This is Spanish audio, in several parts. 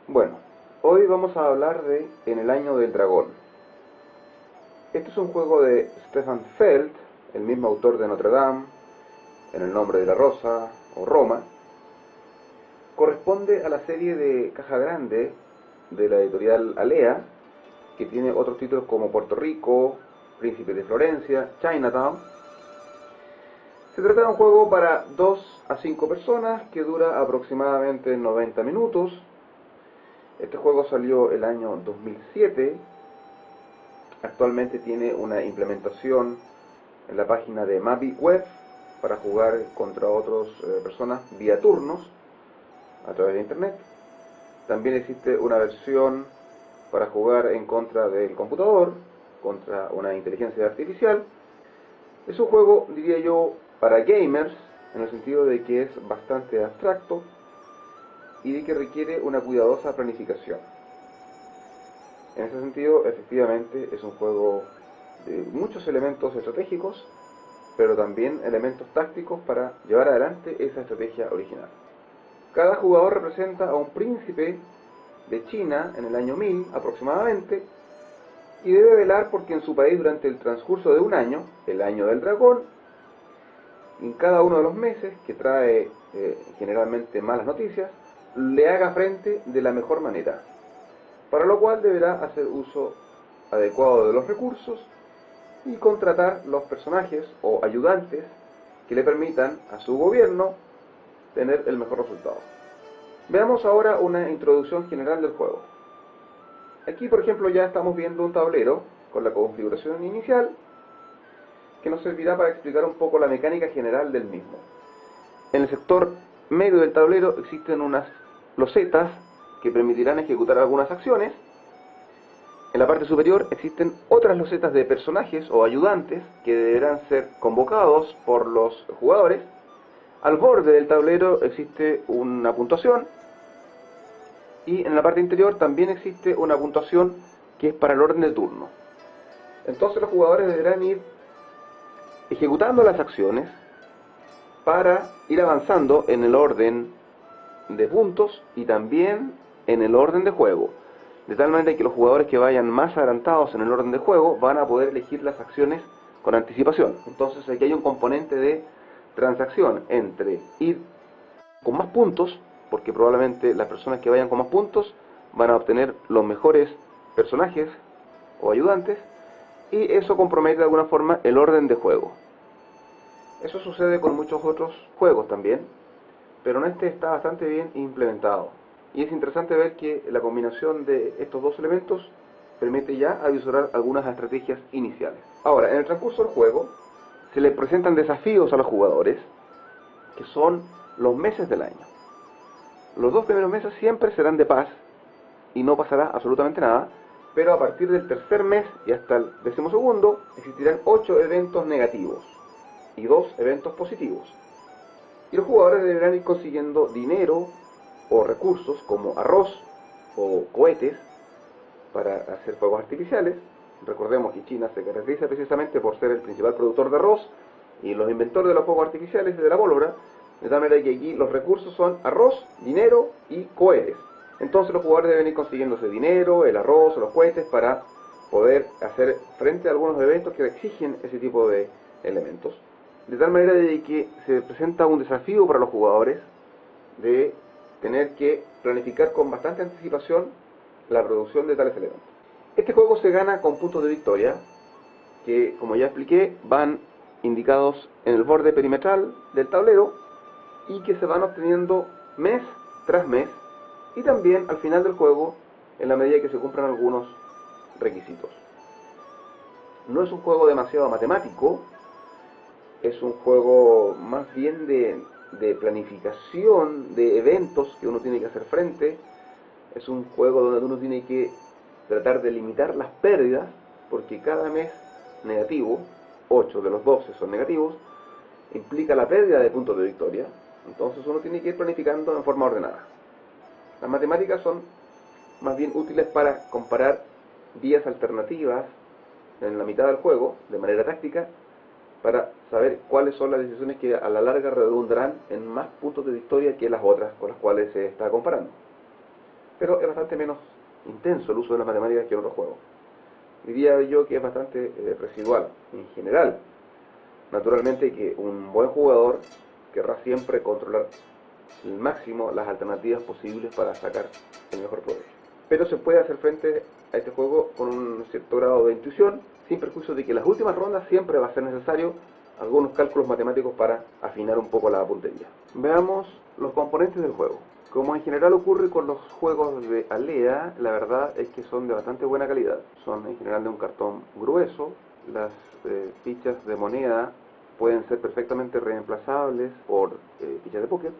Bueno, hoy vamos a hablar de En el año del dragón. Este es un juego de Stefan Feld, el mismo autor de Notre Dame, En el nombre de la rosa o Roma. Corresponde a la serie de Caja Grande de la editorial Alea, que tiene otros títulos como Puerto Rico, Príncipe de Florencia, Chinatown. Se trata de un juego para 2 a 5 personas que dura aproximadamente 90 minutos. Este juego salió el año 2007. Actualmente tiene una implementación en la página de Mappy Web para jugar contra otras personas vía turnos a través de internet. También existe una versión para jugar en contra del computador, contra una inteligencia artificial. Es un juego, diría yo, para gamers, en el sentido de que es bastante abstracto y de que requiere una cuidadosa planificación. En ese sentido, efectivamente, es un juego de muchos elementos estratégicos, pero también elementos tácticos para llevar adelante esa estrategia original. Cada jugador representa a un príncipe de China en el año 1000 aproximadamente, y debe velar porque en su país durante el transcurso de un año, el año del dragón, en cada uno de los meses, que trae generalmente malas noticias, le haga frente de la mejor manera, para lo cual deberá hacer uso adecuado de los recursos y contratar los personajes o ayudantes que le permitan a su gobierno tener el mejor resultado. Veamos ahora una introducción general del juego. Aquí, por ejemplo, ya estamos viendo un tablero con la configuración inicial que nos servirá para explicar un poco la mecánica general del mismo. En el sector medio del tablero existen unas losetas que permitirán ejecutar algunas acciones. En la parte superior existen otras losetas de personajes o ayudantes que deberán ser convocados por los jugadores. Al borde del tablero existe una puntuación y en la parte interior también existe una puntuación que es para el orden del turno. Entonces los jugadores deberán ir ejecutando las acciones para ir avanzando en el orden de puntos y también en el orden de juego, de tal manera que los jugadores que vayan más adelantados en el orden de juego van a poder elegir las acciones con anticipación. Entonces aquí hay un componente de transacción entre ir con más puntos, porque probablemente las personas que vayan con más puntos van a obtener los mejores personajes o ayudantes, y eso compromete de alguna forma el orden de juego. Eso sucede con muchos otros juegos también, pero en este está bastante bien implementado. Y es interesante ver que la combinación de estos dos elementos permite ya avisorar algunas estrategias iniciales. Ahora, en el transcurso del juego se le presentan desafíos a los jugadores, que son los meses del año. Los 2 primeros meses siempre serán de paz y no pasará absolutamente nada, pero a partir del tercer mes y hasta el 12º existirán 8 eventos negativos y 2 eventos positivos. Y los jugadores deberán ir consiguiendo dinero o recursos como arroz o cohetes para hacer fuegos artificiales. Recordemos que China se caracteriza precisamente por ser el principal productor de arroz y los inventores de los fuegos artificiales y de la pólvora, de tal manera que aquí los recursos son arroz, dinero y cohetes. Entonces los jugadores deben ir consiguiendo ese dinero, el arroz o los cohetes para poder hacer frente a algunos eventos que exigen ese tipo de elementos. De tal manera de que se presenta un desafío para los jugadores de tener que planificar con bastante anticipación la producción de tales elementos. Este juego se gana con puntos de victoria, que como ya expliqué, van indicados en el borde perimetral del tablero y que se van obteniendo mes tras mes, y también al final del juego en la medida que se cumplan algunos requisitos. No es un juego demasiado matemático, es un juego más bien de planificación de eventos que uno tiene que hacer frente. Es un juego donde uno tiene que tratar de limitar las pérdidas, porque cada mes negativo, 8 de los 12 son negativos, implica la pérdida de puntos de victoria. Entonces uno tiene que ir planificando en forma ordenada. Las matemáticas son más bien útiles para comparar vías alternativas en la mitad del juego, de manera táctica, para saber cuáles son las decisiones que a la larga redundarán en más puntos de victoria que las otras con las cuales se está comparando. pero es bastante menos intenso el uso de las matemáticas que en otros juegos. Diría yo que es bastante residual en general. Naturalmente que un buen jugador querrá siempre controlar al máximo las alternativas posibles para sacar el mejor provecho. Pero se puede hacer frente a este juego con un cierto grado de intuición, sin perjuicio de que en las últimas rondas siempre va a ser necesario algunos cálculos matemáticos para afinar un poco la puntería. Veamos los componentes del juego. Como en general ocurre con los juegos de Alea, la verdad es que son de bastante buena calidad. Son en general de un cartón grueso. Las fichas de moneda pueden ser perfectamente reemplazables por fichas de póker.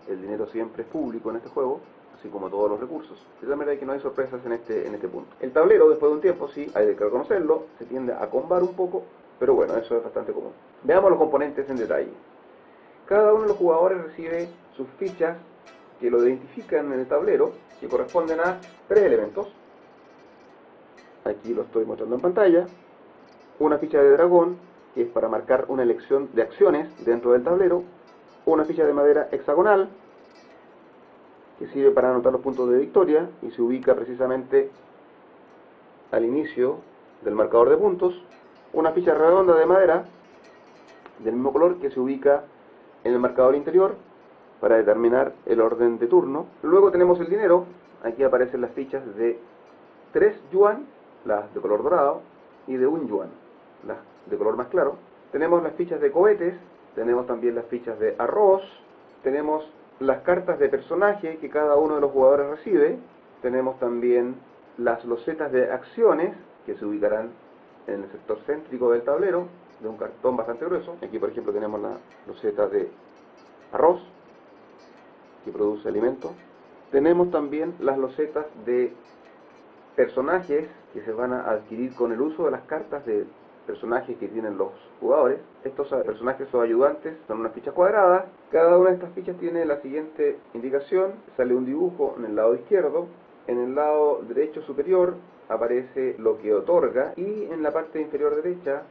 El dinero siempre es público en este juego, así como todos los recursos. De tal manera que no hay sorpresas en este punto. El tablero, después de un tiempo, sí, hay que reconocerlo, se tiende a combar un poco, pero bueno, eso es bastante común. Veamos los componentes en detalle. Cada uno de los jugadores recibe sus fichas que lo identifican en el tablero, que corresponden a 3 elementos. Aquí lo estoy mostrando en pantalla. Una ficha de dragón, que es para marcar una elección de acciones dentro del tablero. Una ficha de madera hexagonal, que sirve para anotar los puntos de victoria y se ubica precisamente al inicio del marcador de puntos. Una ficha redonda de madera del mismo color, que se ubica en el marcador interior para determinar el orden de turno. Luego tenemos el dinero. Aquí aparecen las fichas de 3 yuan, las de color dorado, y de 1 yuan, las de color más claro. Tenemos las fichas de cohetes, tenemos también las fichas de arroz, tenemos las cartas de personaje que cada uno de los jugadores recibe, tenemos también las losetas de acciones que se ubicarán en el sector céntrico del tablero, de un cartón bastante grueso. Aquí por ejemplo tenemos la loseta de arroz, que produce alimento. Tenemos también las losetas de personajes que se van a adquirir con el uso de las cartas de personajes que tienen los jugadores. Estos personajes o ayudantes son una ficha cuadrada. Cada una de estas fichas tiene la siguiente indicación. Sale un dibujo en el lado izquierdo. En el lado derecho superior aparece lo que otorga, y en la parte inferior derecha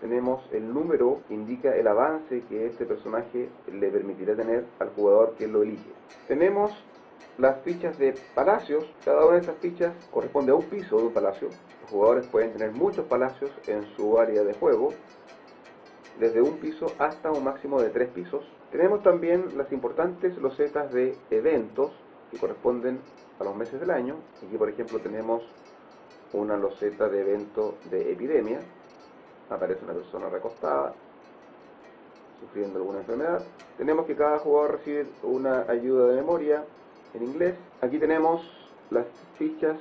tenemos el número que indica el avance que este personaje le permitirá tener al jugador que lo elige. Tenemos las fichas de palacios. Cada una de estas fichas corresponde a un piso de un palacio. Los jugadores pueden tener muchos palacios en su área de juego, desde un piso hasta un máximo de 3 pisos. Tenemos también las importantes losetas de eventos que corresponden a los meses del año. Aquí por ejemplo tenemos una loseta de evento de epidemia. Aparece una persona recostada sufriendo alguna enfermedad. Tenemos que cada jugador recibe una ayuda de memoria en inglés. Aquí tenemos las fichas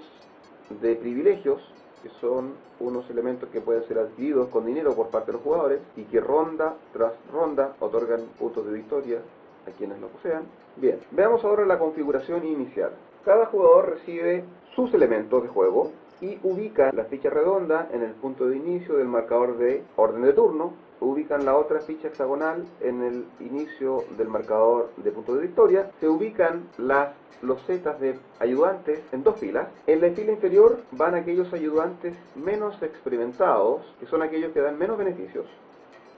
de privilegios, que son unos elementos que pueden ser adquiridos con dinero por parte de los jugadores y que ronda tras ronda otorgan puntos de victoria a quienes lo posean. Bien, veamos ahora la configuración inicial. Cada jugador recibe sus elementos de juego y ubica la ficha redonda en el punto de inicio del marcador de orden de turno. Ubican la otra ficha hexagonal en el inicio del marcador de punto de victoria. Se ubican las losetas de ayudantes en 2 filas. En la fila inferior van aquellos ayudantes menos experimentados, que son aquellos que dan menos beneficios,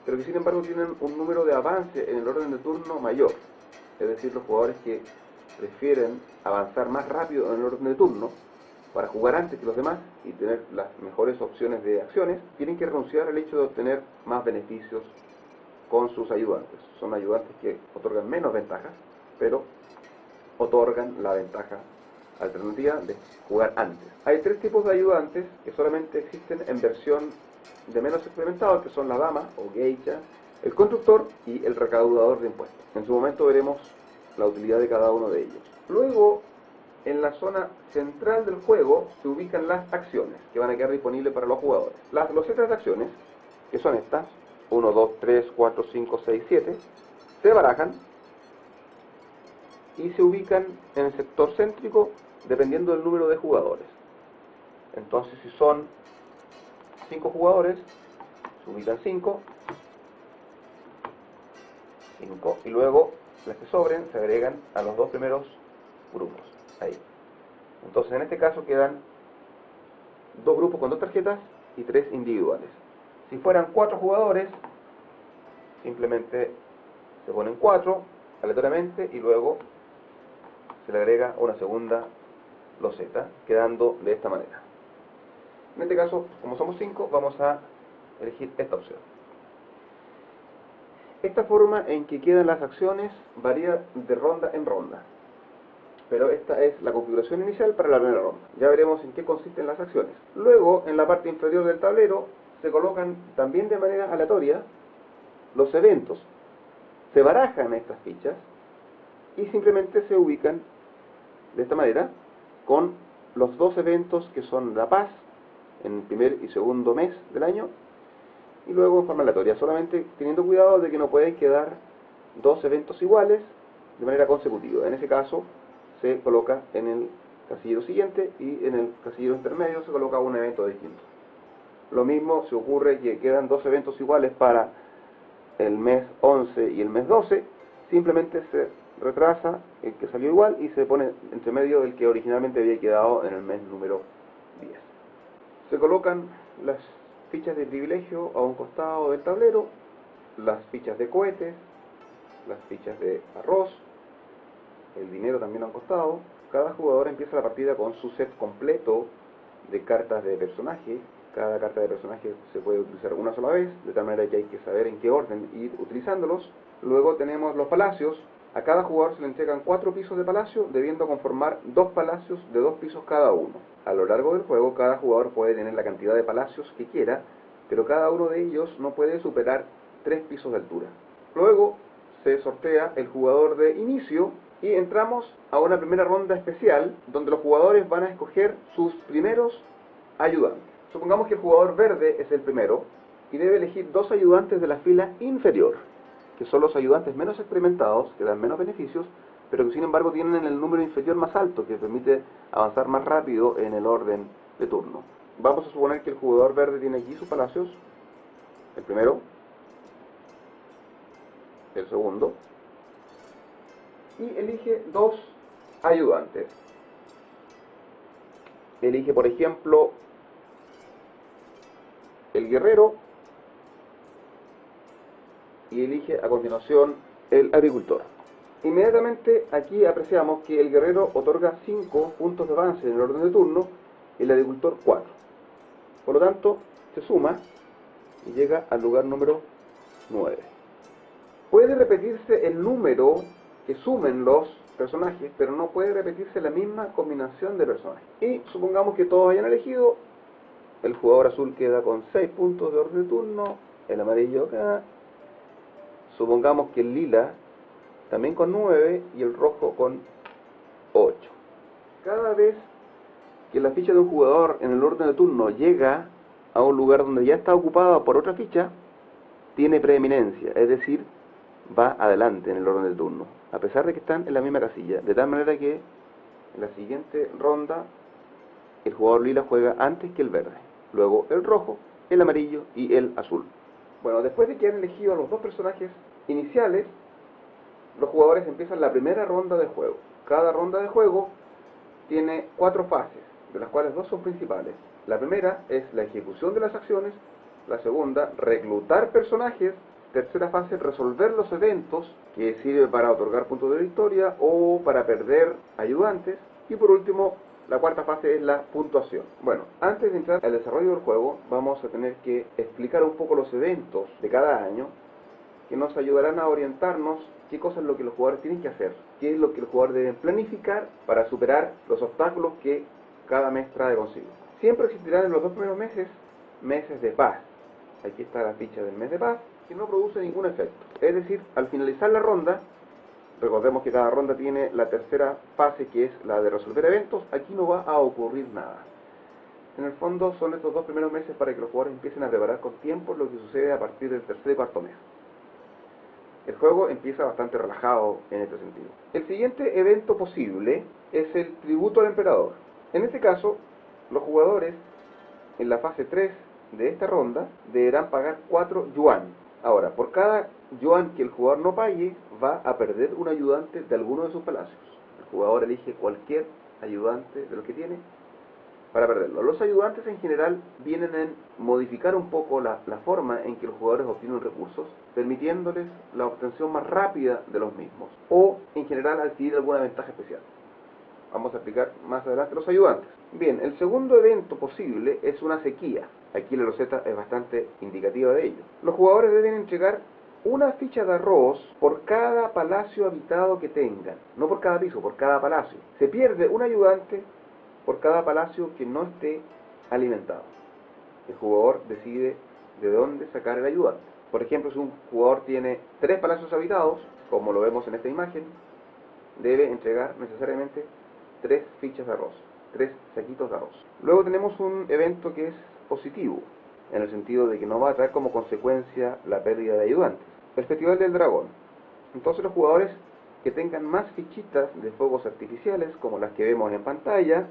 pero que sin embargo tienen un número de avance en el orden de turno mayor. Es decir, los jugadores que prefieren avanzar más rápido en el orden de turno para jugar antes que los demás y tener las mejores opciones de acciones, tienen que renunciar al hecho de obtener más beneficios con sus ayudantes. Son ayudantes que otorgan menos ventajas, pero otorgan la ventaja alternativa de jugar antes. Hay 3 tipos de ayudantes que solamente existen en versión de menos experimentado, que son la dama o geisha, el constructor y el recaudador de impuestos. En su momento veremos la utilidad de cada uno de ellos. Luego, en la zona central del juego se ubican las acciones que van a quedar disponibles para los jugadores. Las losetas de acciones, que son estas, 1, 2, 3, 4, 5, 6, 7, se barajan y se ubican en el sector céntrico dependiendo del número de jugadores. Entonces, si son 5 jugadores, se ubican 5, y luego las que sobren se agregan a los 2 primeros grupos. Ahí. Entonces en este caso quedan 2 grupos con 2 tarjetas y 3 individuales. Si fueran 4 jugadores, simplemente se ponen 4 aleatoriamente y luego se le agrega una segunda loseta, quedando de esta manera. En este caso, como somos 5, vamos a elegir esta opción. Esta forma en que quedan las acciones varía de ronda en ronda, pero esta es la configuración inicial para la primera ronda. Ya veremos en qué consisten las acciones. Luego, en la parte inferior del tablero, se colocan también de manera aleatoria los eventos. Se barajan estas fichas y simplemente se ubican de esta manera con los dos eventos que son la paz en el primer y segundo mes del año, y luego en forma aleatoria, solamente teniendo cuidado de que no pueden quedar dos eventos iguales de manera consecutiva. En ese caso se coloca en el casillero siguiente y en el casillero intermedio se coloca un evento distinto. Lo mismo se ocurre que quedan dos eventos iguales para el mes 11 y el mes 12, simplemente se retrasa el que salió igual y se pone entre medio el que originalmente había quedado en el mes número 10. Se colocan las fichas de privilegio a un costado del tablero, las fichas de cohetes, las fichas de arroz, el dinero también a un costado. Cada jugador empieza la partida con su set completo de cartas de personaje. Cada carta de personaje se puede utilizar una sola vez, de tal manera que hay que saber en qué orden ir utilizándolos. Luego tenemos los palacios. A cada jugador se le entregan 4 pisos de palacio, debiendo conformar 2 palacios de 2 pisos cada uno. A lo largo del juego, cada jugador puede tener la cantidad de palacios que quiera, pero cada uno de ellos no puede superar 3 pisos de altura. Luego se sortea el jugador de inicio y entramos a una primera ronda especial, donde los jugadores van a escoger sus primeros ayudantes. Supongamos que el jugador verde es el primero y debe elegir 2 ayudantes de la fila inferior, que son los ayudantes menos experimentados, que dan menos beneficios, pero que sin embargo tienen el número inferior más alto, que permite avanzar más rápido en el orden de turno. Vamos a suponer que el jugador verde tiene aquí sus palacios, el primero, el segundo, y elige 2 ayudantes. Elige, por ejemplo, el guerrero, y elige a continuación el agricultor. Inmediatamente aquí apreciamos que el guerrero otorga 5 puntos de avance en el orden de turno y el agricultor 4. Por lo tanto, se suma y llega al lugar número 9. Puede repetirse el número que sumen los personajes, pero no puede repetirse la misma combinación de personajes. Y supongamos que todos hayan elegido, el jugador azul queda con 6 puntos de orden de turno, el amarillo acá, supongamos que el lila también con 9 y el rojo con 8. Cada vez que la ficha de un jugador en el orden de turno llega a un lugar donde ya está ocupada por otra ficha, tiene preeminencia, es decir, va adelante en el orden de turno, a pesar de que están en la misma casilla, de tal manera que en la siguiente ronda el jugador lila juega antes que el verde, luego el rojo, el amarillo y el azul. Bueno, después de que han elegido los 2 personajes iniciales, los jugadores empiezan la primera ronda de juego. Cada ronda de juego tiene 4 fases, de las cuales 2 son principales. La primera es la ejecución de las acciones, la segunda, reclutar personajes, tercera fase, resolver los eventos, que sirve para otorgar puntos de victoria o para perder ayudantes, y por último, la cuarta fase es la puntuación. Bueno, antes de entrar al desarrollo del juego, vamos a tener que explicar un poco los eventos de cada año, que nos ayudarán a orientarnos qué cosas es lo que los jugadores tienen que hacer, qué es lo que los jugadores deben planificar para superar los obstáculos que cada mes trae consigo. Siempre existirán en los 2 primeros meses, meses de paz. Aquí está la ficha del mes de paz, que no produce ningún efecto. Es decir, al finalizar la ronda, recordemos que cada ronda tiene la tercera fase, que es la de resolver eventos, aquí no va a ocurrir nada. En el fondo son estos 2 primeros meses para que los jugadores empiecen a preparar con tiempo lo que sucede a partir del tercer y cuarto mes. El juego empieza bastante relajado en este sentido. El siguiente evento posible es el tributo al emperador. En este caso, los jugadores en la fase 3 de esta ronda deberán pagar 4 yuan. Ahora, por cada yuan que el jugador no pague, va a perder un ayudante de alguno de sus palacios. El jugador elige cualquier ayudante de los que tiene para perderlo. Los ayudantes en general vienen en modificar un poco la forma en que los jugadores obtienen recursos, permitiéndoles la obtención más rápida de los mismos, o en general adquirir alguna ventaja especial. Vamos a explicar más adelante los ayudantes. Bien, el segundo evento posible es una sequía. Aquí la loseta es bastante indicativa de ello. Los jugadores deben entregar una ficha de arroz por cada palacio habitado que tengan. No por cada piso, por cada palacio. Se pierde un ayudante por cada palacio que no esté alimentado. El jugador decide de dónde sacar el ayudante. Por ejemplo, si un jugador tiene 3 palacios habitados, como lo vemos en esta imagen, debe entregar necesariamente 3 fichas de arroz, 3 saquitos de arroz. Luego tenemos un evento que es positivo, en el sentido de que no va a traer como consecuencia la pérdida de ayudantes. El Festival del Dragón. Entonces los jugadores que tengan más fichitas de fuegos artificiales, como las que vemos en pantalla,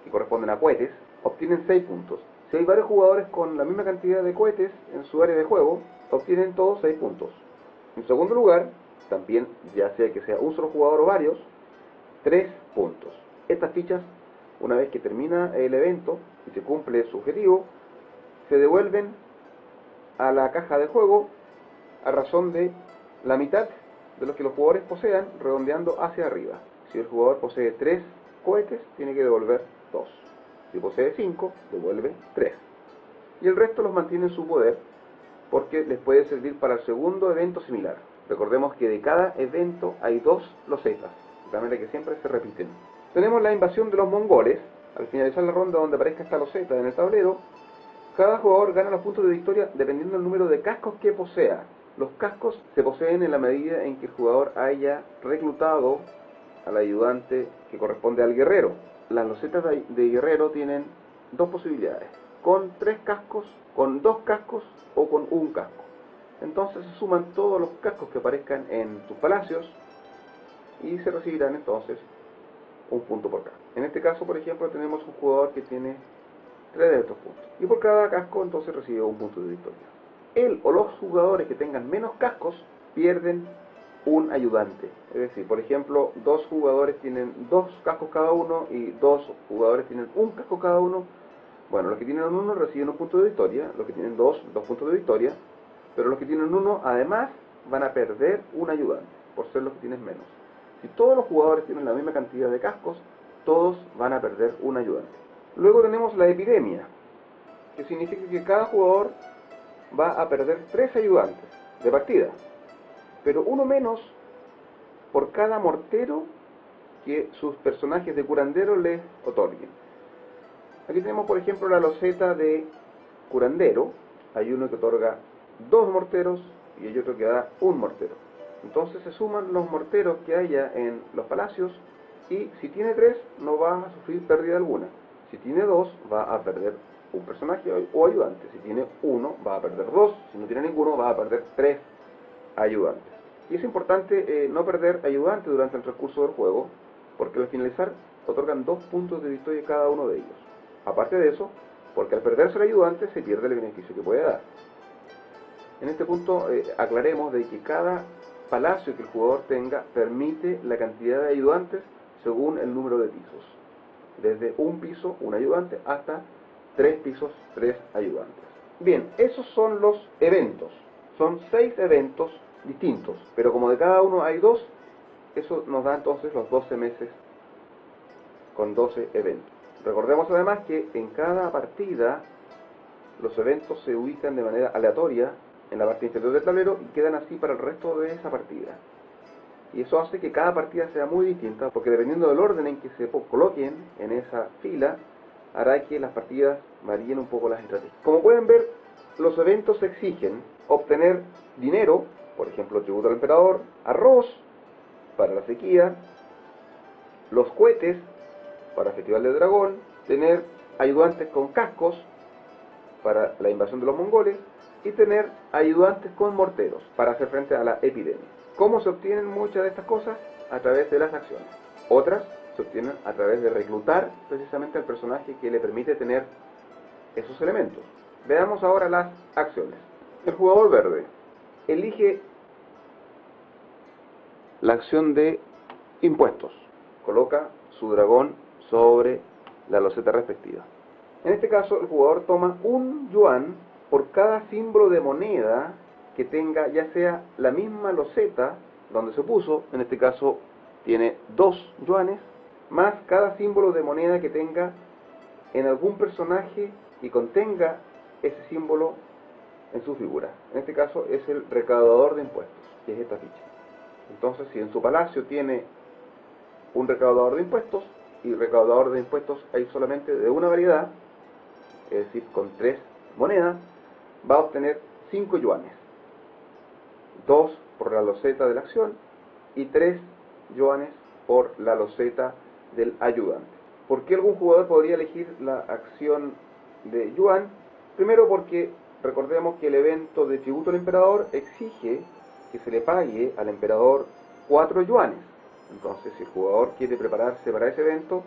que corresponden a cohetes, obtienen 6 puntos. Si hay varios jugadores con la misma cantidad de cohetes en su área de juego, obtienen todos 6 puntos. En segundo lugar, también, ya sea que sea un solo jugador o varios, 3 puntos. Estas fichas, una vez que termina el evento y se cumple su objetivo, se devuelven a la caja de juego a razón de la mitad de los que los jugadores posean, redondeando hacia arriba. Si el jugador posee 3 cohetes, tiene que devolver 2. Si posee 5, devuelve 3. Y el resto los mantiene en su poder, porque les puede servir para el segundo evento similar. Recordemos que de cada evento hay 2 losetas, de manera que siempre se repiten. Tenemos la invasión de los mongoles. Al finalizar la ronda donde aparezca esta loseta en el tablero, cada jugador gana los puntos de victoria dependiendo del número de cascos que posea. Los cascos se poseen en la medida en que el jugador haya reclutado al ayudante que corresponde al guerrero. Las losetas de guerrero tienen 2 posibilidades: con 3 cascos, con 2 cascos o con 1 casco. Entonces se suman todos los cascos que aparezcan en tus palacios y se recibirán entonces un punto por casco. En este caso, por ejemplo, tenemos un jugador que tiene 3 de estos puntos, y por cada casco entonces recibe un punto de victoria. Él o los jugadores que tengan menos cascos pierden un ayudante. Es decir, por ejemplo, 2 jugadores tienen 2 cascos cada uno y 2 jugadores tienen 1 casco cada uno. Bueno, los que tienen 1 reciben un punto de victoria, los que tienen 2 puntos de victoria, pero los que tienen 1 además van a perder un ayudante, por ser los que tienen menos. Si todos los jugadores tienen la misma cantidad de cascos, todos van a perder un ayudante. Luego tenemos la epidemia, que significa que cada jugador va a perder 3 ayudantes de partida, pero 1 menos por cada mortero que sus personajes de curandero les otorguen. Aquí tenemos, por ejemplo, la loseta de curandero. Hay uno que otorga 2 morteros y hay otro que da 1 mortero. Entonces se suman los morteros que haya en los palacios, y si tiene 3 no va a sufrir pérdida alguna. Si tiene 2 va a perder un personaje o ayudante. Si tiene 1 va a perder 2. Si no tiene ninguno va a perder 3 ayudantes. Y es importante no perder ayudantes durante el transcurso del juego, porque al finalizar otorgan 2 puntos de victoria cada uno de ellos. Aparte de eso, porque al perderse el ayudante se pierde el beneficio que puede dar. En este punto aclaremos de que cada palacio que el jugador tenga permite la cantidad de ayudantes según el número de pisos. Desde 1 piso, 1 ayudante, hasta 3 pisos, 3 ayudantes. Bien, esos son los eventos. Son 6 eventos distintos, pero como de cada uno hay 2, eso nos da entonces los 12 meses con 12 eventos. Recordemos además que en cada partida los eventos se ubican de manera aleatoria en la parte inferior del tablero y quedan así para el resto de esa partida. Y eso hace que cada partida sea muy distinta, porque dependiendo del orden en que se coloquen en esa fila, hará que las partidas varíen un poco las estrategias. Como pueden ver, los eventos exigen obtener dinero, por ejemplo, tributo al emperador, arroz para la sequía, los cohetes para el Festival del Dragón, tener ayudantes con cascos para la invasión de los mongoles y tener ayudantes con morteros para hacer frente a la epidemia. ¿Cómo se obtienen muchas de estas cosas? A través de las acciones. Otras se obtienen a través de reclutar precisamente al personaje que le permite tener esos elementos. Veamos ahora las acciones. El jugador verde elige la acción de impuestos. Coloca su dragón sobre la loseta respectiva. En este caso, el jugador toma 1 yuan por cada símbolo de moneda que tenga, ya sea la misma loseta donde se puso. En este caso tiene 2 yuanes, más cada símbolo de moneda que tenga en algún personaje y contenga ese símbolo en su figura. En este caso es el recaudador de impuestos, que es esta ficha. Entonces, si en su palacio tiene un recaudador de impuestos, y recaudador de impuestos hay solamente de una variedad, es decir, con 3 monedas, va a obtener 5 yuanes. 2 por la loseta de la acción y 3 yuanes por la loseta del ayudante. ¿Por qué algún jugador podría elegir la acción de yuan? Primero porque recordemos que el evento de tributo al emperador exige que se le pague al emperador 4 yuanes. Entonces, si el jugador quiere prepararse para ese evento,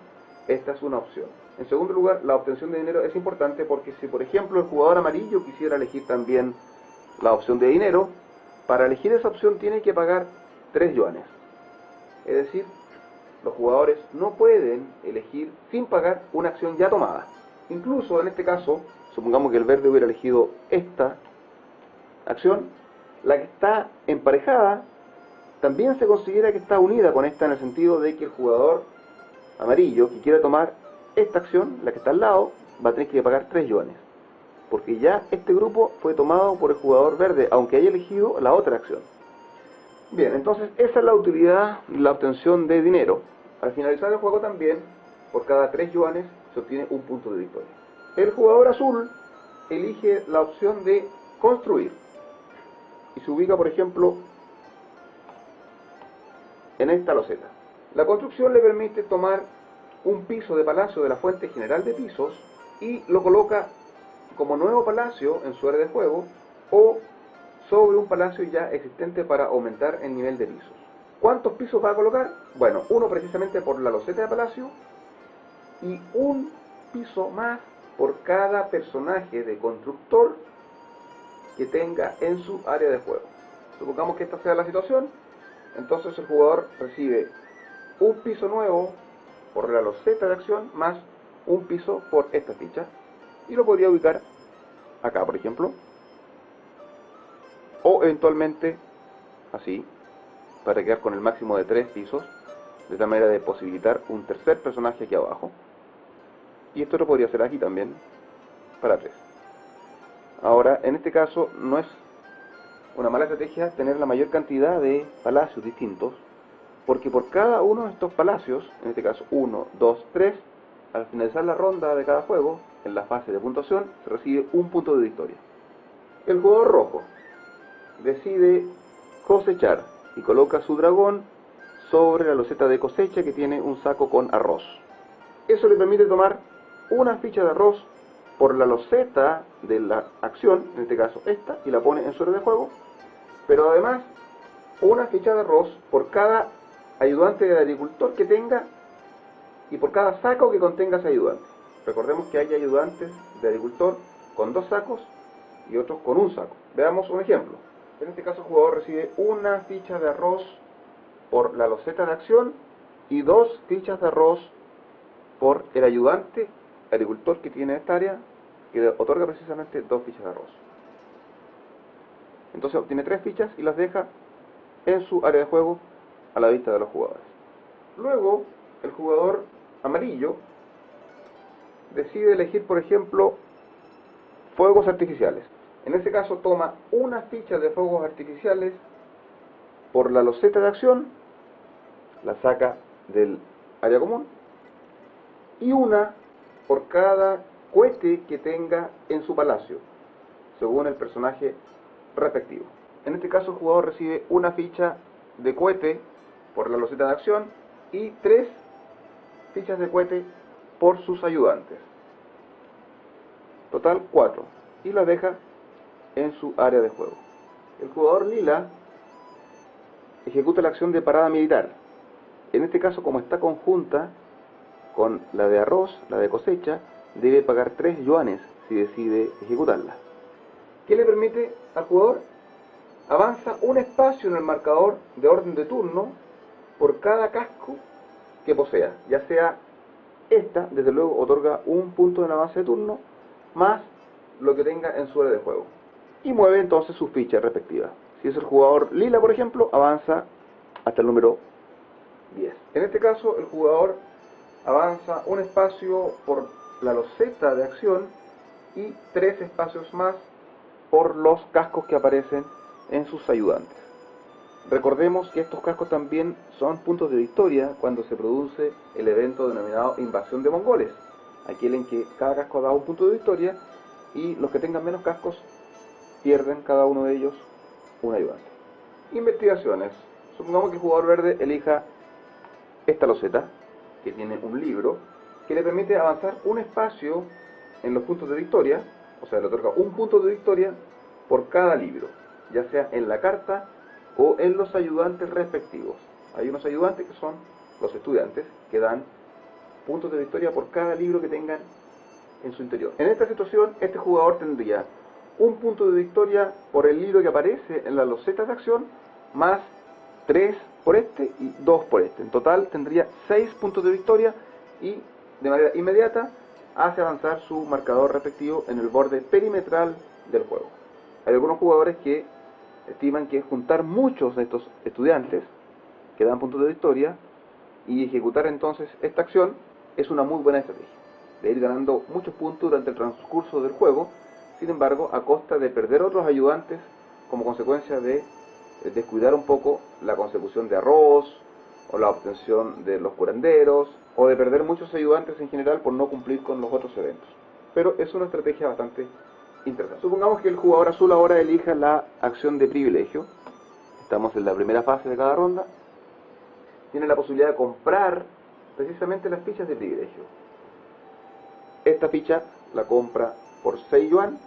esta es una opción. En segundo lugar, la obtención de dinero es importante porque si, por ejemplo, el jugador amarillo quisiera elegir también la opción de dinero, para elegir esa opción tiene que pagar 3 yuanes. Es decir, los jugadores no pueden elegir sin pagar una acción ya tomada. Incluso en este caso, supongamos que el verde hubiera elegido esta acción, la que está emparejada también se considera que está unida con esta, en el sentido de que el jugador amarillo que quiera tomar esta acción, la que está al lado, va a tener que pagar 3 yuanes, porque ya este grupo fue tomado por el jugador verde, aunque haya elegido la otra acción. Bien, entonces esa es la utilidad, la obtención de dinero. Al finalizar el juego también, por cada 3 yuanes se obtiene un punto de victoria. El jugador azul elige la opción de construir y se ubica, por ejemplo, en esta loseta. La construcción le permite tomar un piso de palacio de la fuente general de pisos y lo coloca como nuevo palacio en su área de juego o sobre un palacio ya existente para aumentar el nivel de pisos. ¿Cuántos pisos va a colocar? Bueno, uno precisamente por la loseta de palacio y un piso más por cada personaje de constructor que tenga en su área de juego. Supongamos que esta sea la situación, entonces el jugador recibe un piso nuevo por la loseta de acción más un piso por esta ficha y lo podría ubicar acá, por ejemplo, o eventualmente así, para quedar con el máximo de 3 pisos, de tal manera de posibilitar un tercer personaje aquí abajo, y esto lo podría hacer aquí también para 3. Ahora, en este caso no es una mala estrategia tener la mayor cantidad de palacios distintos, porque por cada uno de estos palacios, en este caso 1, 2, 3, al finalizar la ronda de cada juego, en la fase de puntuación, se recibe un punto de victoria. El jugador rojo decide cosechar y coloca su dragón sobre la loseta de cosecha que tiene un saco con arroz. Eso le permite tomar una ficha de arroz por la loseta de la acción, en este caso esta, y la pone en su área de juego, pero además una ficha de arroz por cada ayudante del agricultor que tenga y por cada saco que contenga ese ayudante. Recordemos que hay ayudantes de agricultor con 2 sacos y otros con un saco. Veamos un ejemplo. En este caso el jugador recibe una ficha de arroz por la loseta de acción y 2 fichas de arroz por el ayudante agricultor que tiene esta área, que otorga precisamente 2 fichas de arroz. Entonces obtiene 3 fichas y las deja en su área de juego a la vista de los jugadores. Luego, el jugador amarillo decide elegir, por ejemplo, fuegos artificiales. En este caso toma una ficha de fuegos artificiales por la loseta de acción, la saca del área común, y una por cada cohete que tenga en su palacio, según el personaje respectivo. En este caso el jugador recibe una ficha de cohete por la loseta de acción y 3 fichas de cohete por sus ayudantes. Total 4. Y la deja en su área de juego. El jugador lila ejecuta la acción de parada militar. En este caso, como está conjunta con la de arroz, la de cosecha, debe pagar 3 yuanes si decide ejecutarla. ¿Qué le permite al jugador? Avanza un espacio en el marcador de orden de turno por cada casco que posea, ya sea esta, desde luego, otorga un punto en avance de turno, más lo que tenga en su área de juego. Y mueve entonces sus fichas respectivas. Si es el jugador lila, por ejemplo, avanza hasta el número 10. En este caso, el jugador avanza un espacio por la loseta de acción y 3 espacios más por los cascos que aparecen en sus ayudantes. Recordemos que estos cascos también son puntos de victoria cuando se produce el evento denominado invasión de mongoles, aquel en que cada casco da un punto de victoria y los que tengan menos cascos pierden cada uno de ellos un ayudante. Investigaciones. Supongamos que el jugador verde elija esta loseta, que tiene un libro, que le permite avanzar un espacio en los puntos de victoria, o sea, le otorga un punto de victoria por cada libro, ya sea en la carta o en los ayudantes respectivos. Hay unos ayudantes que son los estudiantes, que dan puntos de victoria por cada libro que tengan en su interior. En esta situación, este jugador tendría un punto de victoria por el libro que aparece en la loseta de acción, más 3 por este y 2 por este. En total tendría 6 puntos de victoria y de manera inmediata hace avanzar su marcador respectivo en el borde perimetral del juego. Hay algunos jugadores que estiman que juntar muchos de estos estudiantes que dan puntos de victoria y ejecutar entonces esta acción es una muy buena estrategia, de ir ganando muchos puntos durante el transcurso del juego, sin embargo a costa de perder otros ayudantes como consecuencia de descuidar un poco la consecución de arroz o la obtención de los curanderos o de perder muchos ayudantes en general por no cumplir con los otros eventos. Pero es una estrategia bastante interesante. Supongamos que el jugador azul ahora elija la acción de privilegio. Estamos en la primera fase de cada ronda. Tiene la posibilidad de comprar precisamente las fichas de privilegio. Esta ficha la compra por 6 yuan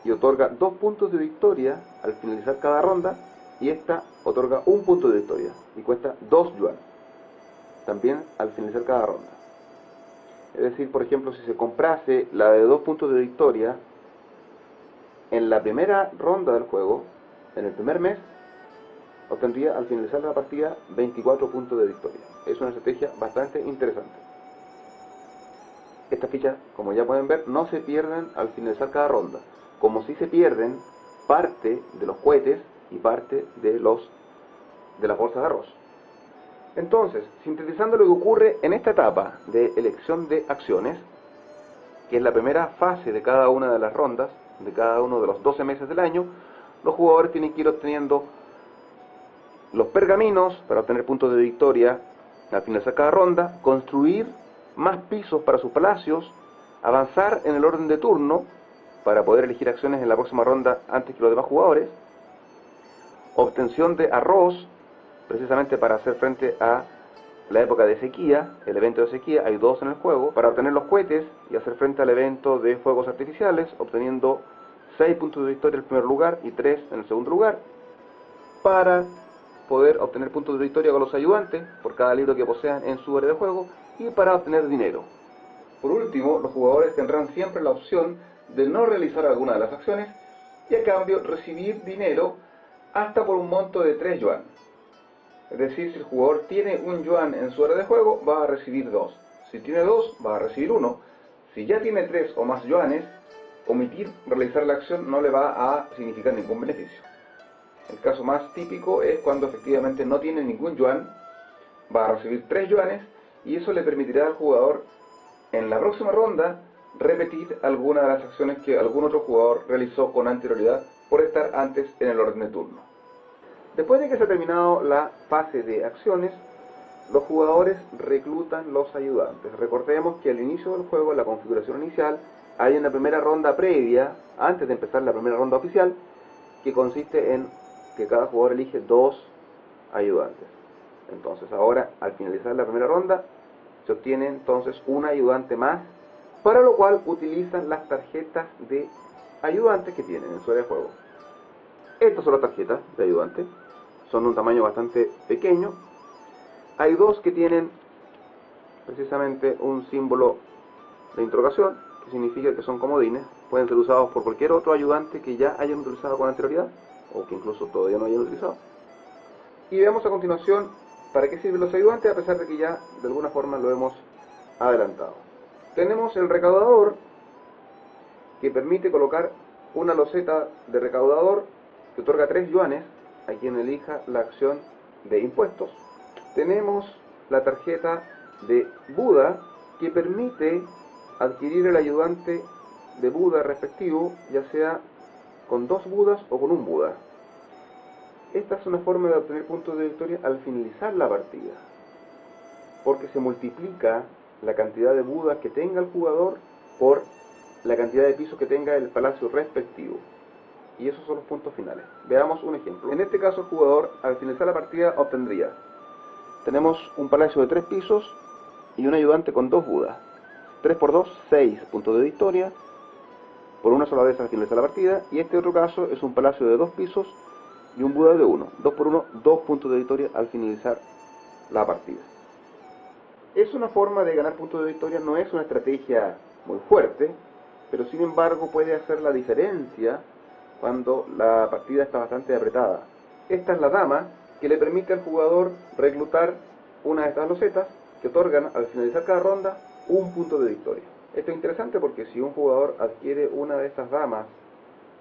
y otorga 2 puntos de victoria al finalizar cada ronda, y esta otorga 1 punto de victoria y cuesta 2 yuan también al finalizar cada ronda. Es decir, por ejemplo, si se comprase la de 2 puntos de victoria en la primera ronda del juego, en el primer mes, obtendría al finalizar la partida 24 puntos de victoria. Es una estrategia bastante interesante. Estas fichas, como ya pueden ver, no se pierden al finalizar cada ronda, como si se pierden parte de los cohetes y parte de las bolsas de arroz. Entonces, sintetizando lo que ocurre en esta etapa de elección de acciones, que es la primera fase de cada una de las rondas, de cada uno de los 12 meses del año, los jugadores tienen que ir obteniendo los pergaminos para obtener puntos de victoria al finalizar cada ronda, construir más pisos para sus palacios, avanzar en el orden de turno para poder elegir acciones en la próxima ronda antes que los demás jugadores, obtención de arroz precisamente para hacer frente a la época de sequía, el evento de sequía, hay 2 en el juego, para obtener los cohetes y hacer frente al evento de fuegos artificiales, obteniendo 6 puntos de victoria en el primer lugar y 3 en el segundo lugar, para poder obtener puntos de victoria con los ayudantes por cada libro que posean en su área de juego y para obtener dinero. Por último, los jugadores tendrán siempre la opción de no realizar alguna de las acciones y a cambio recibir dinero hasta por un monto de 3 yuan. Es decir, si el jugador tiene 1 yuan en su área de juego, va a recibir 2. Si tiene 2, va a recibir 1. Si ya tiene 3 o más yuanes, omitir realizar la acción no le va a significar ningún beneficio. El caso más típico es cuando efectivamente no tiene ningún yuan, va a recibir 3 yuanes y eso le permitirá al jugador en la próxima ronda repetir alguna de las acciones que algún otro jugador realizó con anterioridad por estar antes en el orden de turno. Después de que se ha terminado la fase de acciones, los jugadores reclutan los ayudantes. Recordemos que al inicio del juego, en la configuración inicial, hay una primera ronda previa, antes de empezar la primera ronda oficial, que consiste en que cada jugador elige 2 ayudantes. Entonces ahora, al finalizar la primera ronda, se obtiene entonces un ayudante más, para lo cual utilizan las tarjetas de ayudantes que tienen en su área de juego. Estas son las tarjetas de ayudante, son de un tamaño bastante pequeño. Hay 2 que tienen precisamente un símbolo de interrogación, que significa que son comodines, pueden ser usados por cualquier otro ayudante que ya hayan utilizado con anterioridad, o que incluso todavía no hayan utilizado. Y veamos a continuación para qué sirven los ayudantes, a pesar de que ya de alguna forma lo hemos adelantado. Tenemos el recaudador, que permite colocar una loseta de recaudador que otorga 3 yuanes a quien elija la acción de impuestos. Tenemos la tarjeta de Buda, que permite adquirir el ayudante de Buda respectivo, ya sea con 2 Budas o con un Buda. Esta es una forma de obtener puntos de victoria al finalizar la partida, porque se multiplica la cantidad de Budas que tenga el jugador por la cantidad de pisos que tenga el palacio respectivo. Y esos son los puntos finales. Veamos un ejemplo. En este caso el jugador al finalizar la partida obtendría, tenemos un palacio de 3 pisos y un ayudante con 2 Budas. 3 por 2, 6 puntos de victoria por una sola vez al finalizar la partida. Y este otro caso es un palacio de 2 pisos y un Buda de 1. 2 por 1, 2 puntos de victoria al finalizar la partida. Es una forma de ganar puntos de victoria, no es una estrategia muy fuerte, pero sin embargo puede hacer la diferencia cuando la partida está bastante apretada. Esta es la dama que le permite al jugador reclutar una de estas losetas que otorgan al finalizar cada ronda un punto de victoria. Esto es interesante porque si un jugador adquiere una de estas damas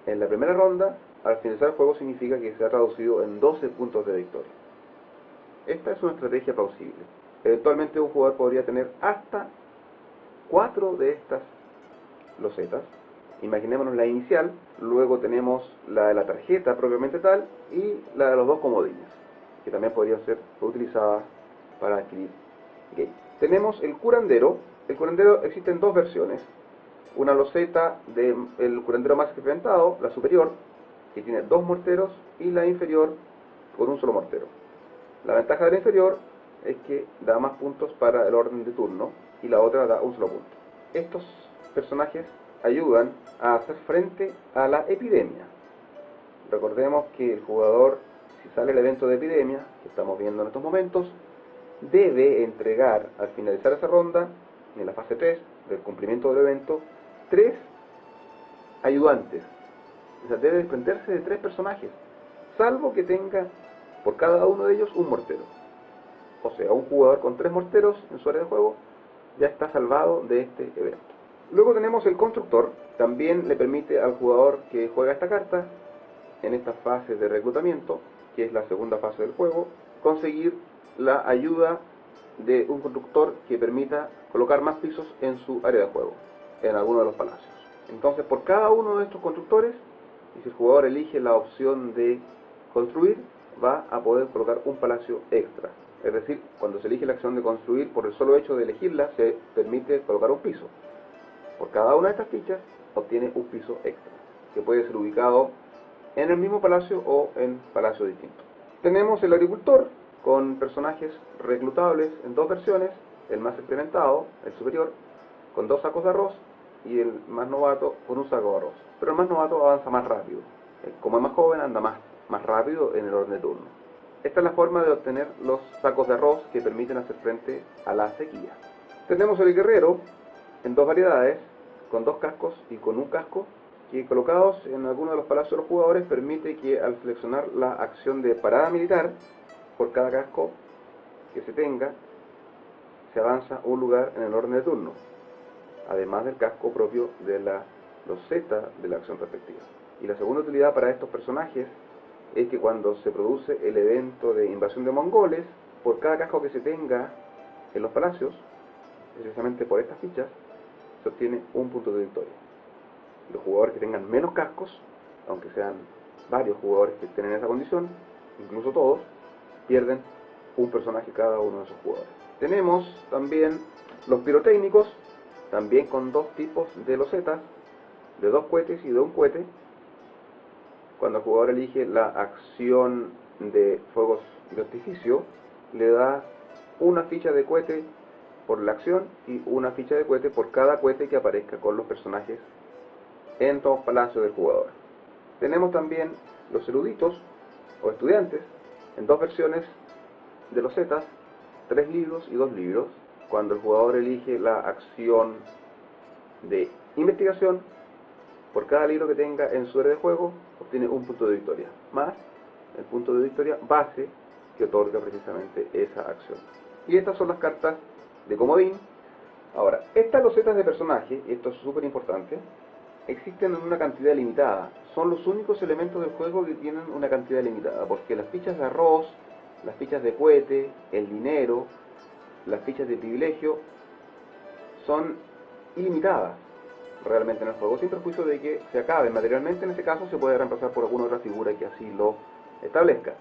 en la primera ronda, al finalizar el juego significa que se ha traducido en 12 puntos de victoria. Esta es una estrategia plausible. Eventualmente un jugador podría tener hasta 4 de estas losetas. Imaginémonos la inicial, luego tenemos la de la tarjeta propiamente tal y la de los 2 comodines, que también podrían ser utilizadas para adquirir game. Tenemos el curandero. El curandero existe en 2 versiones. Una loseta del curandero más experimentado, la superior, que tiene 2 morteros, y la inferior con un solo mortero. La ventaja de la inferior es que da más puntos para el orden de turno y la otra da un solo punto. Estos personajes ayudan a hacer frente a la epidemia. Recordemos que el jugador, si sale el evento de epidemia, que estamos viendo en estos momentos, debe entregar al finalizar esa ronda, en la fase 3 del cumplimiento del evento, 3 ayudantes. O sea, debe desprenderse de 3 personajes, salvo que tenga por cada uno de ellos un mortero. O sea, un jugador con 3 morteros en su área de juego ya está salvado de este evento. Luego tenemos el constructor. También le permite al jugador que juega esta carta en esta fase de reclutamiento, que es la segunda fase del juego, conseguir la ayuda de un constructor que permita colocar más pisos en su área de juego, en alguno de los palacios. Entonces, por cada uno de estos constructores, y si el jugador elige la opción de construir, va a poder colocar un palacio extra. Es decir, cuando se elige la acción de construir, por el solo hecho de elegirla, se permite colocar un piso. Por cada una de estas fichas, obtiene un piso extra, que puede ser ubicado en el mismo palacio o en palacios distintos. Tenemos el agricultor, con personajes reclutables en 2 versiones, el más experimentado, el superior, con 2 sacos de arroz, y el más novato con un saco de arroz. Pero el más novato avanza más rápido. Como es más joven, anda más rápido en el orden de turno. Esta es la forma de obtener los sacos de arroz que permiten hacer frente a la sequía. Tenemos el guerrero en 2 variedades, con 2 cascos y con un casco, que colocados en alguno de los palacios de los jugadores permite que al seleccionar la acción de parada militar, por cada casco que se tenga, se avanza un lugar en el orden de turno, además del casco propio de la loseta de la acción respectiva. Y la segunda utilidad para estos personajes es que cuando se produce el evento de invasión de mongoles, por cada casco que se tenga en los palacios, precisamente por estas fichas, se obtiene un punto de victoria. Los jugadores que tengan menos cascos, aunque sean varios jugadores que estén en esa condición, incluso todos, pierden un personaje cada uno de esos jugadores. Tenemos también los pirotécnicos, también con 2 tipos de losetas, de 2 cohetes y de un cohete. Cuando el jugador elige la acción de fuegos de artificio, le da una ficha de cohete por la acción y una ficha de cohete por cada cohete que aparezca con los personajes en los palacios del jugador. Tenemos también los eruditos o estudiantes en 2 versiones de losetas, 3 libros y 2 libros. Cuando el jugador elige la acción de investigación, por cada libro que tenga en su área de juego, obtiene un punto de victoria, más el punto de victoria base que otorga precisamente esa acción. Y estas son las cartas de comodín. Ahora, estas losetas de personaje, y esto es súper importante, existen en una cantidad limitada. Son los únicos elementos del juego que tienen una cantidad limitada, porque las fichas de arroz, las fichas de cohete, el dinero, las fichas de privilegio, son ilimitadas realmente en el juego, sin perjuicio de que se acaben materialmente. En ese caso se puede reemplazar por alguna otra figura que así lo establezca.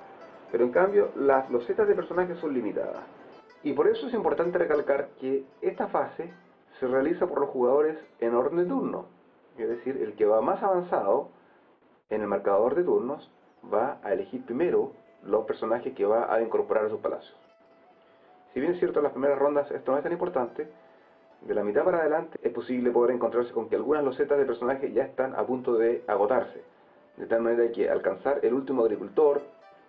Pero en cambio las losetas de personajes son limitadas. Y por eso es importante recalcar que esta fase se realiza por los jugadores en orden de turno. Es decir, el que va más avanzado en el marcador de turnos va a elegir primero los personajes que va a incorporar a sus palacios. Si bien es cierto, en las primeras rondas esto no es tan importante, de la mitad para adelante es posible poder encontrarse con que algunas losetas de personajes ya están a punto de agotarse, de tal manera que alcanzar el último agricultor,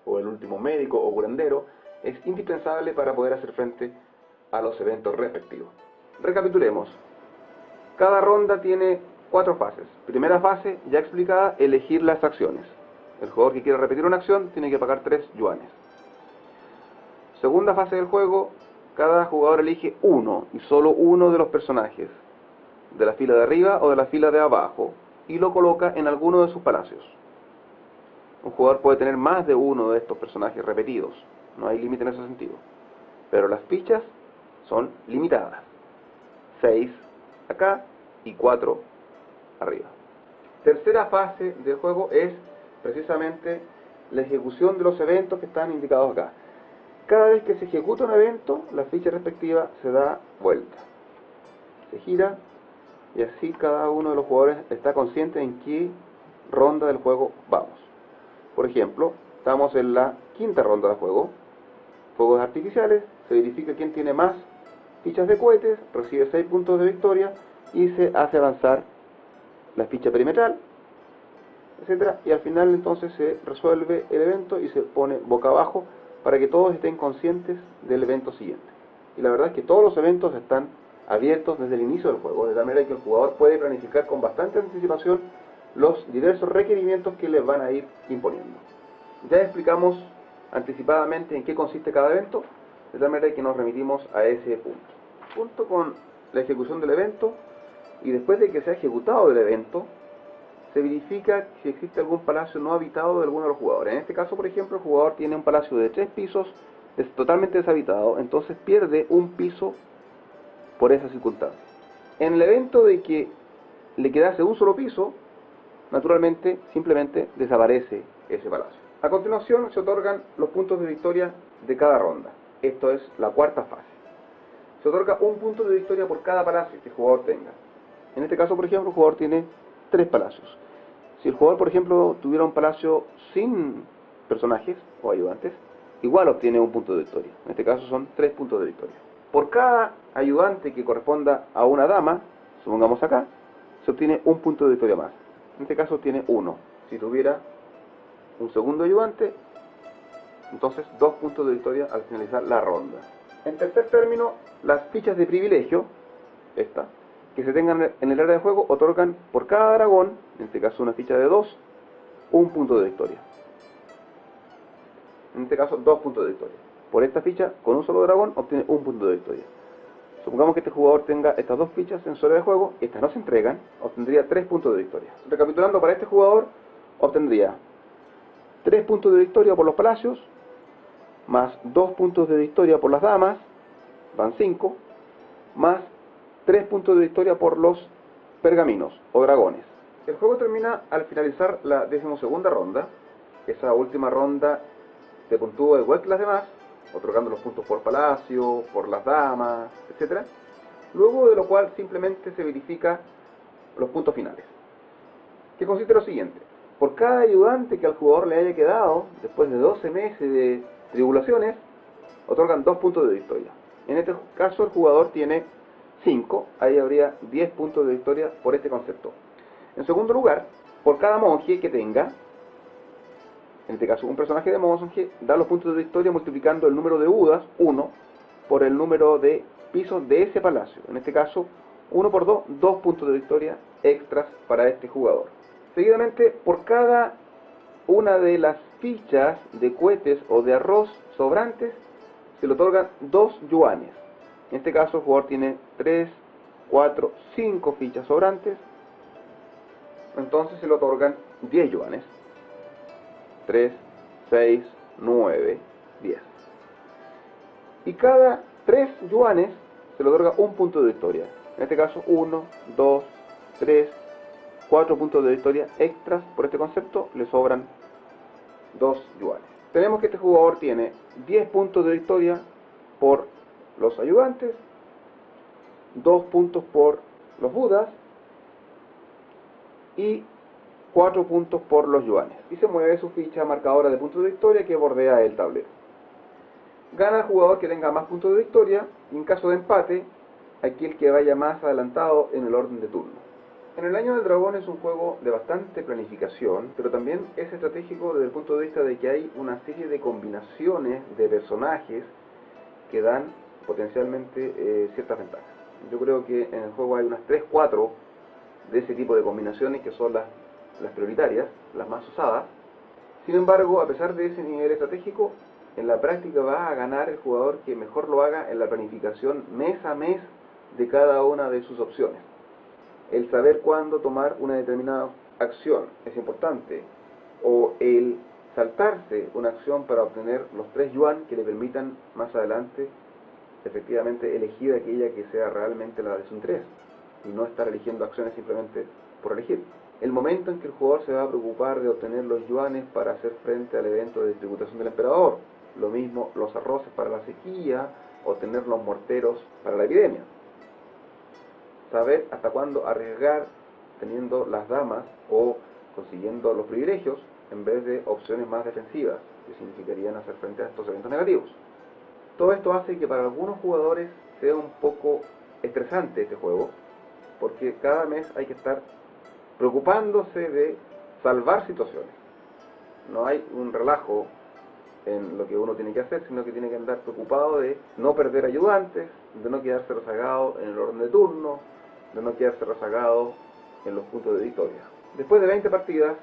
o el último médico o curandero, es indispensable para poder hacer frente a los eventos respectivos. Recapitulemos. Cada ronda tiene 4 fases. Primera fase, ya explicada, elegir las acciones. El jugador que quiera repetir una acción tiene que pagar 3 yuanes. Segunda fase del juego, cada jugador elige uno y solo uno de los personajes de la fila de arriba o de la fila de abajo y lo coloca en alguno de sus palacios. Un jugador puede tener más de uno de estos personajes repetidos, no hay límite en ese sentido, pero las fichas son limitadas: 6 acá y 4 arriba. Tercera fase del juego es precisamente la ejecución de los eventos que están indicados acá. Cada vez que se ejecuta un evento, la ficha respectiva se da vuelta, se gira, y así cada uno de los jugadores está consciente en qué ronda del juego vamos. Por ejemplo, estamos en la quinta ronda del juego, fuegos artificiales. Se verifica quién tiene más fichas de cohetes, recibe 6 puntos de victoria y se hace avanzar la ficha perimetral, etcétera, y al final entonces se resuelve el evento y se pone boca abajo para que todos estén conscientes del evento siguiente. Y la verdad es que todos los eventos están abiertos desde el inicio del juego, de tal manera que el jugador puede planificar con bastante anticipación los diversos requerimientos que les van a ir imponiendo. Ya explicamos anticipadamente en qué consiste cada evento, de tal manera que nos remitimos a ese punto. Junto con la ejecución del evento, y después de que se ha ejecutado el evento, se verifica si existe algún palacio no habitado de alguno de los jugadores. En este caso, por ejemplo, el jugador tiene un palacio de 3 pisos, es totalmente deshabitado, entonces pierde un piso por esa circunstancia. En el evento de que le quedase un solo piso, naturalmente, simplemente desaparece ese palacio. A continuación se otorgan los puntos de victoria de cada ronda. Esto es la cuarta fase. Se otorga un punto de victoria por cada palacio que el jugador tenga. En este caso, por ejemplo, el jugador tiene 3 palacios. Si el jugador, por ejemplo, tuviera un palacio sin personajes o ayudantes, igual obtiene un punto de victoria. En este caso son 3 puntos de victoria. Por cada ayudante que corresponda a una dama, supongamos acá, se obtiene un punto de victoria más. En este caso obtiene 1. Si tuviera un segundo ayudante, entonces 2 puntos de victoria al finalizar la ronda. En tercer término, las fichas de privilegio, esta, que se tengan en el área de juego, otorgan por cada dragón, en este caso una ficha de 2, un punto de victoria. En este caso 2 puntos de victoria. Por esta ficha, con un solo dragón, obtiene un punto de victoria. Supongamos que este jugador tenga estas 2 fichas en su área de juego, estas no se entregan, obtendría 3 puntos de victoria. Recapitulando, para este jugador obtendría 3 puntos de victoria por los palacios, más 2 puntos de victoria por las damas, van 5, más 3 puntos de victoria por los pergaminos o dragones. El juego termina al finalizar la 12ª ronda. Esa última ronda se puntúa igual que las demás, otorgando los puntos por palacio, por las damas, etc. Luego de lo cual simplemente se verifica los puntos finales, que consiste en lo siguiente: por cada ayudante que al jugador le haya quedado después de 12 meses de tribulaciones, otorgan 2 puntos de victoria. En este caso el jugador tiene 5, ahí habría 10 puntos de victoria por este concepto. En segundo lugar, por cada monje que tenga, en este caso un personaje de monje, da los puntos de victoria multiplicando el número de udas, 1, por el número de pisos de ese palacio. En este caso, 1 por 2, 2 puntos de victoria extras para este jugador. Seguidamente, por cada una de las fichas de cohetes o de arroz sobrantes, se le otorgan 2 yuanes. En este caso el jugador tiene 3, 4, 5 fichas sobrantes, entonces se le otorgan 10 yuanes. 3, 6, 9, 10. Y cada 3 yuanes se le otorga un punto de victoria. En este caso 1, 2, 3, 4 puntos de victoria extras. Por este concepto le sobran 2 yuanes. Tenemos que este jugador tiene 10 puntos de victoria por los ayudantes, 2 puntos por los budas y 4 puntos por los yuanes. Y se mueve su ficha marcadora de puntos de victoria que bordea el tablero. Gana el jugador que tenga más puntos de victoria, y en caso de empate, aquel que vaya más adelantado en el orden de turno. En el Año del Dragón es un juego de bastante planificación, pero también es estratégico desde el punto de vista de que hay una serie de combinaciones de personajes que dan potencialmente ciertas ventajas. Yo creo que en el juego hay unas 3-4 de ese tipo de combinaciones que son las prioritarias, las más usadas. Sin embargo, a pesar de ese nivel estratégico, en la práctica va a ganar el jugador que mejor lo haga en la planificación mes a mes de cada una de sus opciones. El saber cuándo tomar una determinada acción es importante, o el saltarse una acción para obtener los 3 yuan que le permitan más adelante efectivamente elegir aquella que sea realmente la de su interés, y no estar eligiendo acciones simplemente por elegir. El momento en que el jugador se va a preocupar de obtener los yuanes para hacer frente al evento de tributación del emperador, lo mismo los arroces para la sequía, o tener los morteros para la epidemia. Saber hasta cuándo arriesgar teniendo las damas o consiguiendo los privilegios en vez de opciones más defensivas, que significarían hacer frente a estos eventos negativos. Todo esto hace que para algunos jugadores sea un poco estresante este juego, porque cada mes hay que estar preocupándose de salvar situaciones. No hay un relajo en lo que uno tiene que hacer, sino que tiene que andar preocupado de no perder ayudantes, de no quedarse rezagado en el orden de turno, de no quedarse rezagado en los puntos de victoria. Después de 20 partidas,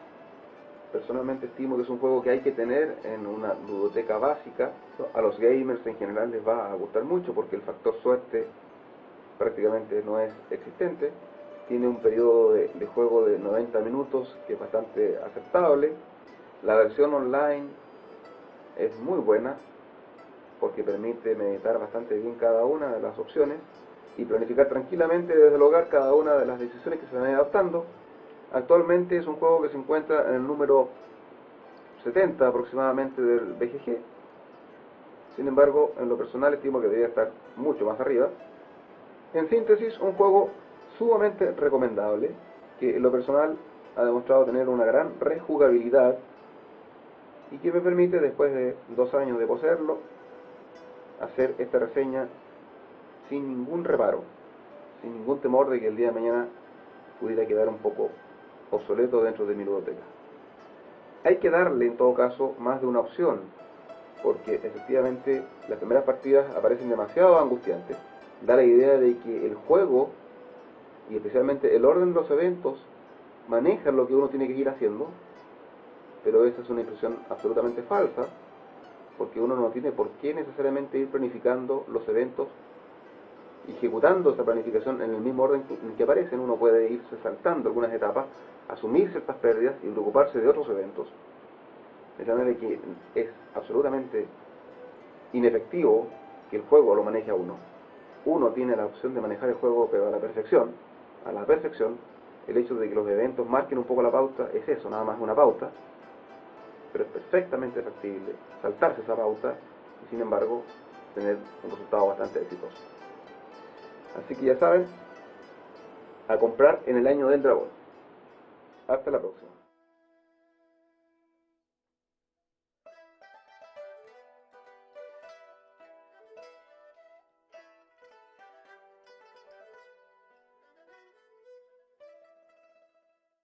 personalmente estimo que es un juego que hay que tener en una ludoteca básica. A los gamers en general les va a gustar mucho porque el factor suerte prácticamente no es existente. Tiene un periodo de juego de 90 minutos que es bastante aceptable. La versión online es muy buena porque permite meditar bastante bien cada una de las opciones y planificar tranquilamente desde el hogar cada una de las decisiones que se van adaptando. Actualmente es un juego que se encuentra en el número 70 aproximadamente del BGG. Sin embargo, en lo personal estimo que debería estar mucho más arriba. En síntesis, un juego sumamente recomendable, que en lo personal ha demostrado tener una gran rejugabilidad y que me permite, después de 2 años de poseerlo, hacer esta reseña sin ningún reparo, sin ningún temor de que el día de mañana pudiera quedar un poco obsoleto dentro de mi ludoteca. Hay que darle en todo caso más de una opción, porque efectivamente las primeras partidas aparecen demasiado angustiantes. Da la idea de que el juego, y especialmente el orden de los eventos, manejan lo que uno tiene que ir haciendo, pero esa es una impresión absolutamente falsa, porque uno no tiene por qué necesariamente ir planificando los eventos, ejecutando esa planificación en el mismo orden en que aparecen. Uno puede irse saltando algunas etapas, asumir ciertas pérdidas y preocuparse de otros eventos, de manera que es absolutamente inefectivo que el juego lo maneje a uno. Uno tiene la opción de manejar el juego, pero a la perfección. El hecho de que los eventos marquen un poco la pauta es eso, nada más una pauta, pero es perfectamente factible saltarse esa pauta y sin embargo tener un resultado bastante exitoso. Así que ya saben, a comprar en el Año del Dragón. Hasta la próxima.